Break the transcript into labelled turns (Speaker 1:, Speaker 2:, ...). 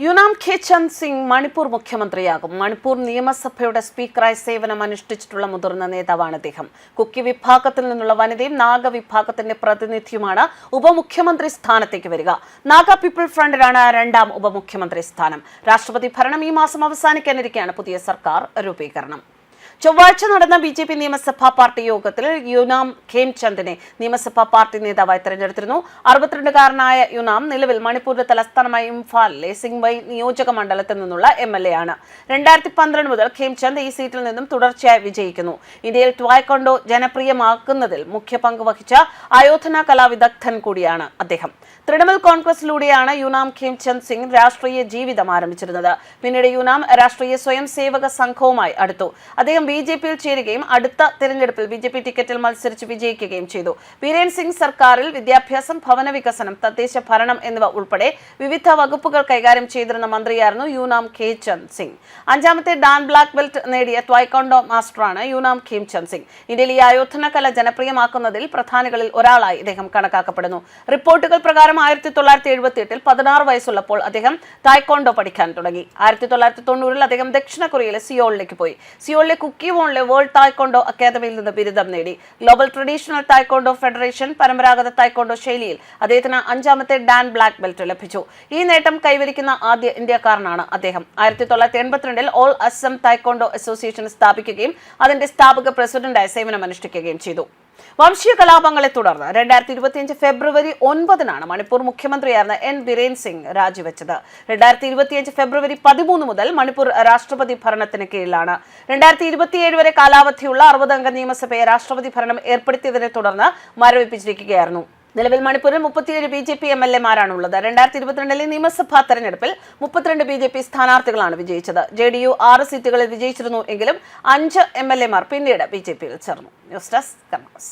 Speaker 1: യുനാം ഖേചന്ദ് സിംഗ് മണിപ്പൂർ മുഖ്യമന്ത്രിയാകും. മണിപ്പൂർ നിയമസഭയുടെ സ്പീക്കറായി സേവനമനുഷ്ഠിച്ചിട്ടുള്ള മുതിർന്ന നേതാവാണ് അദ്ദേഹം. കുക്കി വിഭാഗത്തിൽ നിന്നുള്ള വനിതയും നാഗ വിഭാഗത്തിന്റെ പ്രതിനിധിയുമാണ് ഉപമുഖ്യമന്ത്രി സ്ഥാനത്തേക്ക് വരിക. നാഗ പീപ്പിൾ ഫ്രണ്ടിനാണ് രണ്ടാം ഉപമുഖ്യമന്ത്രി സ്ഥാനം. രാഷ്ട്രപതി ഭരണം ഈ മാസം അവസാനിക്കാനിരിക്കെയാണ് പുതിയ സർക്കാർ രൂപീകരണം. ചൊവ്വാഴ്ച നടന്ന ബി.ജെ.പി നിയമസഭാ പാർട്ടി യോഗത്തിൽ യുനാം ഖേംചന്ദിനെ നിയമസഭാ പാർട്ടി നേതാവായി തെരഞ്ഞെടുത്തിരുന്നു. 62-കാരനായ യുനാം നിലവിൽ മണിപ്പൂരിന്റെ തലസ്ഥാനമായ ഇംഫാലിലെ സിംഗ്വൈ നിയോജക മണ്ഡലത്തിൽ നിന്നുള്ള MLA ആണ്. 2012 മുതൽ ഖേംചന്ദ് ഈ സീറ്റിൽ നിന്നും തുടർച്ചയായി വിജയിക്കുന്നു. ഇന്ത്യയിൽ ട്വായ്ക്കൊണ്ടോ ജനപ്രിയമാക്കുന്നതിൽ മുഖ്യ പങ്ക് വഹിച്ച ആയോധന കലാവിദഗ്ധൻ കൂടിയാണ് അദ്ദേഹം. തൃണമൂൽ കോൺഗ്രസിലൂടെയാണ് യുനാം ഖേംചന്ദ് സിംഗ് രാഷ്ട്രീയ ജീവിതം ആരംഭിച്ചിരുന്നത്. പിന്നീട് യുനാം രാഷ്ട്രീയ സ്വയം സേവക സംഘവുമായി അടുത്തു. അദ്ദേഹം ബി.ജെ.പിയിൽ ചേരുകയും അടുത്ത തിരഞ്ഞെടുപ്പിൽ ബി.ജെ.പി ടിക്കറ്റിൽ മത്സരിച്ച് വിജയിക്കുകയും ചെയ്തു. ബീരേൻ സിംഗ് സർക്കാരിൽ വിദ്യാഭ്യാസം, ഭവന വികസനം, തദ്ദേശ ഭരണം എന്നിവ ഉൾപ്പെടെ വിവിധ വകുപ്പുകൾ കൈകാര്യം ചെയ്തിരുന്ന മന്ത്രിയായിരുന്നു യുനാം ഖേംചന്ദ് സിംഗ്. 5ാമത്തെ ഡാൻ ബ്ലാക്ക് ബെൽറ്റ് നേടിയ ട്വായ്ക്കൊണ്ടോ മാസ്റ്ററാണ് യുനാം ഖേംചന്ദ് സിംഗ്. ഇന്ത്യയിൽ ഈ ആയോധന കല ജനപ്രിയമാക്കുന്നതിൽ പ്രധാനികളിൽ ഒരാളായി ഇദ്ദേഹം കണക്കാക്കപ്പെടുന്നു. റിപ്പോർട്ടുകൾ പ്രകാരം 1978-ൽ 16 വയസ്സുള്ളപ്പോൾ അദ്ദേഹം തായ്ക്കൊണ്ടോ പഠിക്കാൻ തുടങ്ങി. 1990-ൽ അദ്ദേഹം ദക്ഷിണ കൊറിയയിലെ സിയോളിലേക്ക് പോയി. സിയോളിലെ കുക്കിവോണിലെ വേൾഡ് തായ്ക്കൊണ്ടോ അക്കാദമിയിൽ നിന്ന് ബിരുദം നേടി. ഗ്ലോബൽ ട്രഡീഷണൽ തായ്ക്കൊണ്ടോ ഫെഡറേഷൻ പരമ്പരാഗത തായ്ക്കൊണ്ടോ ശൈലിയിൽ അദ്ദേഹത്തിന് 5ാമത്തെ ഡാൻ ബ്ലാക്ക് ബെൽറ്റ് ലഭിച്ചു. ഈ നേട്ടം കൈവരിക്കുന്ന ആദ്യ ഇന്ത്യക്കാരനാണ് അദ്ദേഹം. 1982-ൽ ഓൾ അസം തായ്ക്കൊണ്ടോ അസോസിയേഷൻ സ്ഥാപിക്കുകയും അതിന്റെ സ്ഥാപക പ്രസിഡന്റായി സേവനമനുഷ്ഠിക്കുകയും ചെയ്തു. വംശീയ കലാപങ്ങളെ തുടർന്ന് 2025 ഫെബ്രുവരി 9-നാണ് മണിപ്പൂർ മുഖ്യമന്ത്രിയായിരുന്ന N. ബിരേൻ സിംഗ് രാജിവെച്ചത്. 2025 ഫെബ്രുവരി 13 മുതൽ മണിപ്പൂർ രാഷ്ട്രപതി ഭരണത്തിന് കീഴിലാണ്. 2027 വരെ കാലാവധിയുള്ള 60-അംഗ നിയമസഭയെ രാഷ്ട്രപതി ഭരണം ഏർപ്പെടുത്തിയതിനെ തുടർന്ന് മരവിപ്പിച്ചിരിക്കുകയായിരുന്നു. നിലവിൽ മണിപ്പൂരിൽ 37 ബി.ജെ.പി MLA-മാരാണുള്ളത്. 2022-ലെ നിയമസഭാ തെരഞ്ഞെടുപ്പിൽ 32 ബി.ജെ.പി സ്ഥാനാർത്ഥികളാണ് വിജയിച്ചത്. JDU 6 സീറ്റുകളിൽ വിജയിച്ചിരുന്നു എങ്കിലും 5 MLA-മാർ പിന്നീട് ബി.ജെ.പിയിൽ ചേർന്നു. News desk കർമ്മസ്.